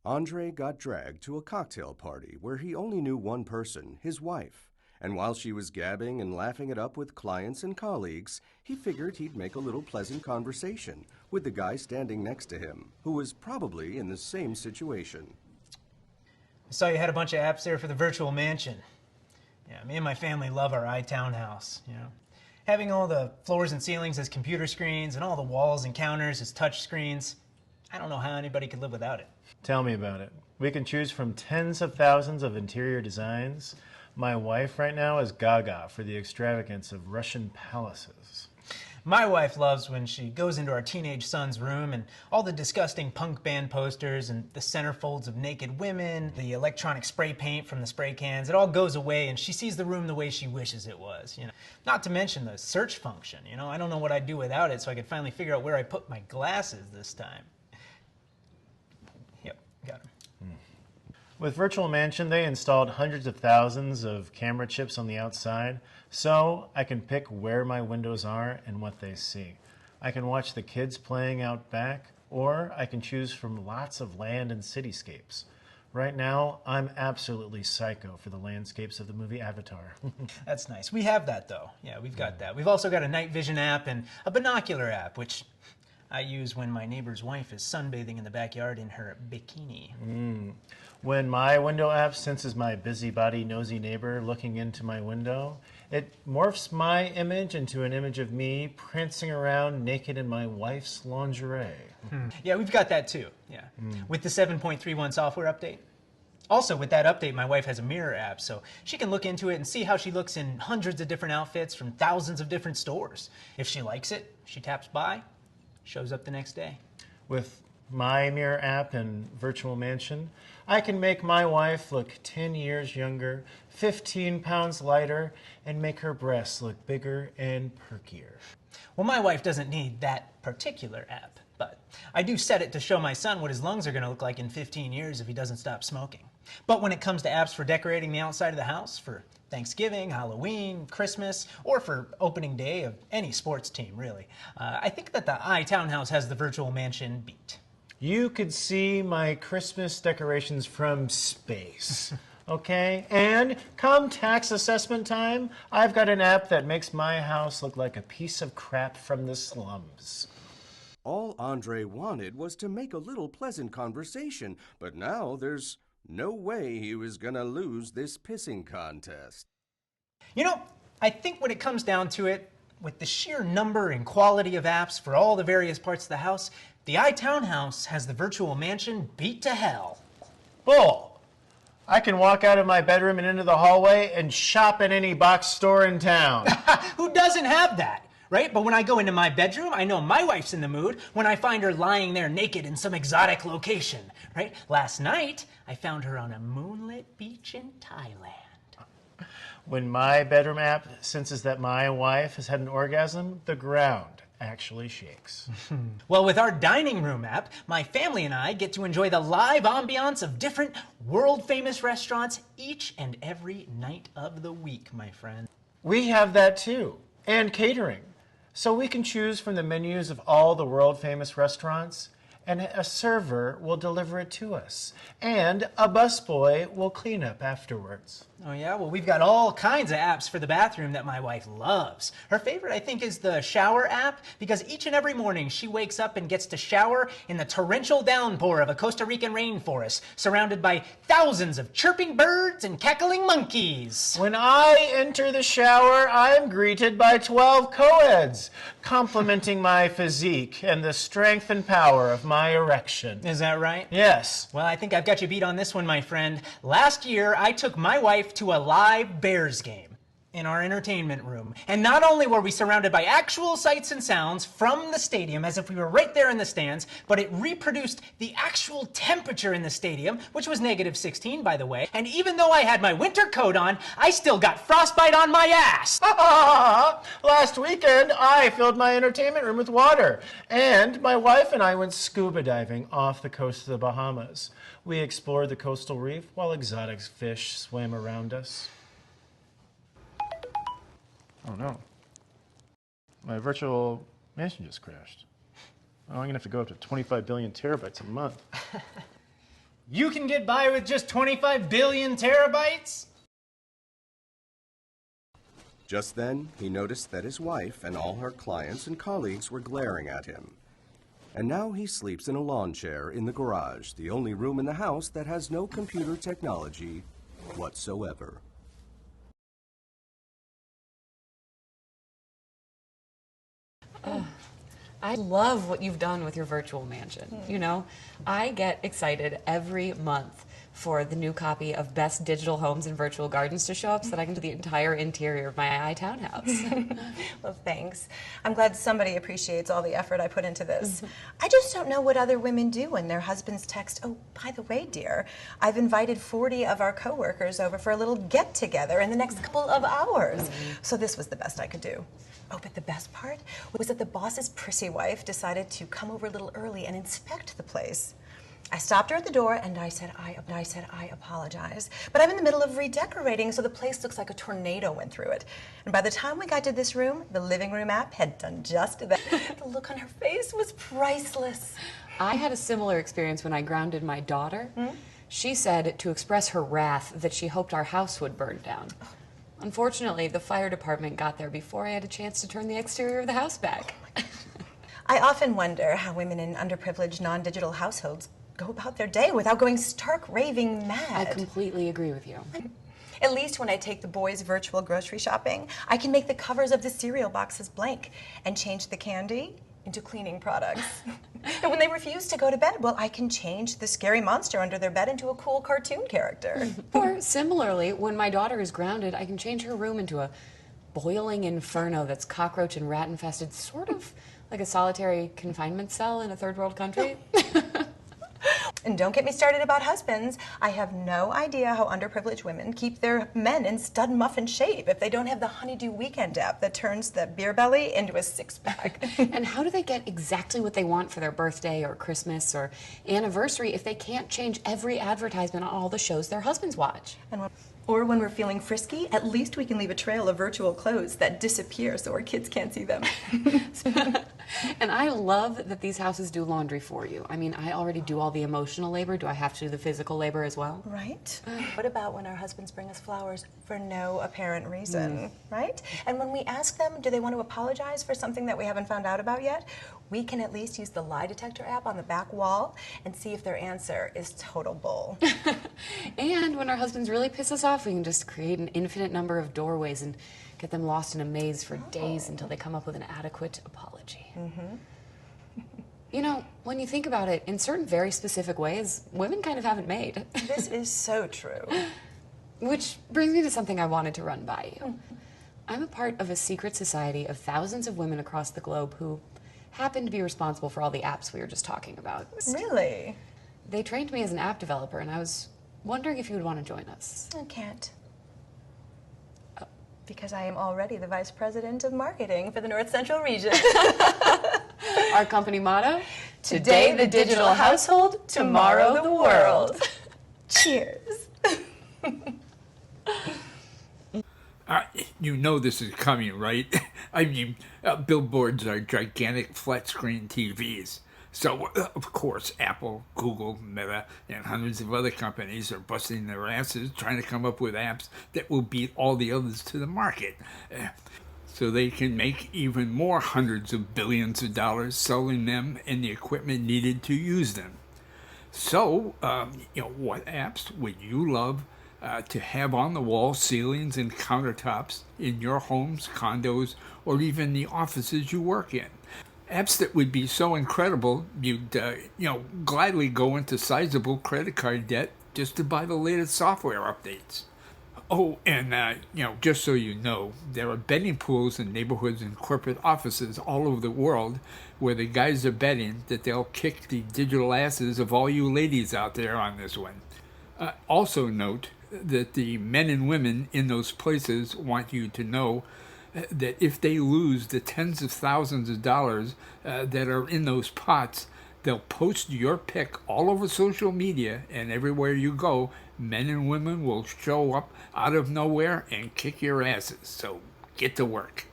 Andre got dragged to a cocktail party where he only knew one person, his wife. And while she was gabbing and laughing it up with clients and colleagues, he figured he'd make a little pleasant conversation with the guy standing next to him, who was probably in the same situation. I saw you had a bunch of apps there for the virtual mansion. Yeah, me and my family love our iTownhouse, you know. Having all the floors and ceilings as computer screens and all the walls and counters as touch screens, I don't know how anybody could live without it. Tell me about it. We can choose from tens of thousands of interior designs. My wife right now is gaga for the extravagance of Russian palaces. My wife loves when she goes into our teenage son's room and all the disgusting punk band posters and the centerfolds of naked women, the electronic spray paint from the spray cans, it all goes away and she sees the room the way she wishes it was, you know. Not to mention the search function, you know. I don't know what I'd do without it, so I could finally figure out where I put my glasses this time. Yep, got them. With Virtual Mansion, they installed hundreds of thousands of camera chips on the outside, so I can pick where my windows are and what they see. I can watch the kids playing out back, or I can choose from lots of land and cityscapes. Right now, I'm absolutely psycho for the landscapes of the movie Avatar. That's nice. We have that, though. Yeah, we've got that. We've also got a night vision app and a binocular app, which I use when my neighbor's wife is sunbathing in the backyard in her bikini. When my window app senses my busybody, nosy neighbor looking into my window, it morphs my image into an image of me prancing around naked in my wife's lingerie. Yeah, we've got that too. Yeah, with the 7.31 software update. Also, with that update, my wife has a mirror app, so she can look into it and see how she looks in hundreds of different outfits from thousands of different stores. If she likes it, she taps buy, shows up the next day. With my mirror app and Virtual Mansion, I can make my wife look 10 years younger, 15 pounds lighter, and make her breasts look bigger and perkier. Well, my wife doesn't need that particular app, but I do set it to show my son what his lungs are going to look like in 15 years if he doesn't stop smoking. But when it comes to apps for decorating the outside of the house, for Thanksgiving, Halloween, Christmas, or for opening day of any sports team, really, I think that the iTownhouse has the Virtual Mansion beat. You could see my Christmas decorations from space, okay? And come tax assessment time, I've got an app that makes my house look like a piece of crap from the slums. All Andre wanted was to make a little pleasant conversation, but now there's no way he was gonna lose this pissing contest. You know, I think when it comes down to it, with the sheer number and quality of apps for all the various parts of the house, the iTownhouse has the Virtual Mansion beat to hell. Bull! I can walk out of my bedroom and into the hallway and shop at any box store in town. Who doesn't have that? Right? But when I go into my bedroom, I know my wife's in the mood when I find her lying there naked in some exotic location, right? Last night, I found her on a moonlit beach in Thailand. When my bedroom app senses that my wife has had an orgasm, the ground actually shakes. Well, with our dining room app, my family and I get to enjoy the live ambiance of different world-famous restaurants each and every night of the week, my friend. We have that too, and catering. So we can choose from the menus of all the world-famous restaurants, and a server will deliver it to us. And a busboy will clean up afterwards. Oh yeah? Well, we've got all kinds of apps for the bathroom that my wife loves. Her favorite, I think, is the shower app, because each and every morning she wakes up and gets to shower in the torrential downpour of a Costa Rican rainforest, surrounded by thousands of chirping birds and cackling monkeys. When I enter the shower, I'm greeted by 12 co-eds, complimenting my physique and the strength and power of my erection. Is that right? Yes. Well, I think I've got you beat on this one, my friend. Last year, I took my wife to a live Bears game in our entertainment room. And not only were we surrounded by actual sights and sounds from the stadium, as if we were right there in the stands, but it reproduced the actual temperature in the stadium, which was -16, by the way. And even though I had my winter coat on, I still got frostbite on my ass. Last weekend, I filled my entertainment room with water. And my wife and I went scuba diving off the coast of the Bahamas. We explored the coastal reef while exotic fish swam around us. Oh no. My virtual mansion just crashed. Oh, I'm gonna have to go up to 25 billion terabytes a month. You can get by with just 25 billion terabytes? Just then, he noticed that his wife and all her clients and colleagues were glaring at him. And now he sleeps in a lawn chair in the garage, the only room in the house that has no computer technology whatsoever. I love what you've done with your virtual mansion. You know, I get excited every month for the new copy of Best Digital Homes and Virtual Gardens to show up so that I can do the entire interior of my iTownhouse. Well, thanks. I'm glad somebody appreciates all the effort I put into this. I just don't know what other women do when their husbands text, "Oh, by the way, dear, I've invited 40 of our coworkers over for a little get-together in the next couple of hours." So this was the best I could do. Oh, but the best part was that the boss's prissy wife decided to come over a little early and inspect the place. I stopped her at the door and I said, I apologize, but I'm in the middle of redecorating, so the place looks like a tornado went through it. And by the time we got to this room, the living room app had done just that. The look on her face was priceless. I had a similar experience when I grounded my daughter. She said to express her wrath that she hoped our house would burn down. Unfortunately, the fire department got there before I had a chance to turn the exterior of the house back. I often wonder how women in underprivileged, non-digital households go about their day without going stark raving mad. I completely agree with you. At least when I take the boys virtual grocery shopping, I can make the covers of the cereal boxes blank and change the candy into cleaning products. And when they refuse to go to bed, well, I can change the scary monster under their bed into a cool cartoon character. Or similarly, when my daughter is grounded, I can change her room into a boiling inferno that's cockroach and rat infested, sort of like a solitary confinement cell in a third world country. And don't get me started about husbands. I have no idea how underprivileged women keep their men in stud muffin shape if they don't have the Honeydew Weekend app that turns the beer belly into a six-pack. And how do they get exactly what they want for their birthday or Christmas or anniversary if they can't change every advertisement on all the shows their husbands watch? Or when we're feeling frisky, at least we can leave a trail of virtual clothes that disappear so our kids can't see them. And I love that these houses do laundry for you. I mean, I already do all the emotional labor. Do I have to do the physical labor as well? Right? What about when our husbands bring us flowers for no apparent reason, right? And when we ask them, do they want to apologize for something that we haven't found out about yet, we can at least use the lie detector app on the back wall and see if their answer is total bull. And when our husbands really piss us off, we can just create an infinite number of doorways and get them lost in a maze for days until they come up with an adequate apology. You know, when you think about it, in certain very specific ways, women kind of haven't made. This is so true. Which brings me to something I wanted to run by you. I'm a part of a secret society of thousands of women across the globe who happen to be responsible for all the apps we were just talking about. Really? They trained me as an app developer, and I was wondering if you would want to join us. I can't. Because I am already the Vice President of Marketing for the North Central region. Our company motto? Today the digital household, tomorrow the world. Cheers. You know this is coming, right? I mean, billboards are gigantic flat-screen TVs. So, of course, Apple, Google, Meta, and hundreds of other companies are busting their asses trying to come up with apps that will beat all the others to the market. So they can make even more hundreds of billions of dollars selling them and the equipment needed to use them. So, what apps would you love to have on the wall, ceilings, and countertops in your homes, condos, or even the offices you work in? Apps that would be so incredible, you'd, gladly go into sizable credit card debt just to buy the latest software updates. Oh, and, just so you know, there are betting pools in neighborhoods and corporate offices all over the world where the guys are betting that they'll kick the digital asses of all you ladies out there on this one. Also note that the men and women in those places want you to know that if they lose the tens of thousands of dollars that are in those pots, they'll post your pic all over social media, and everywhere you go, men and women will show up out of nowhere and kick your asses. So get to work.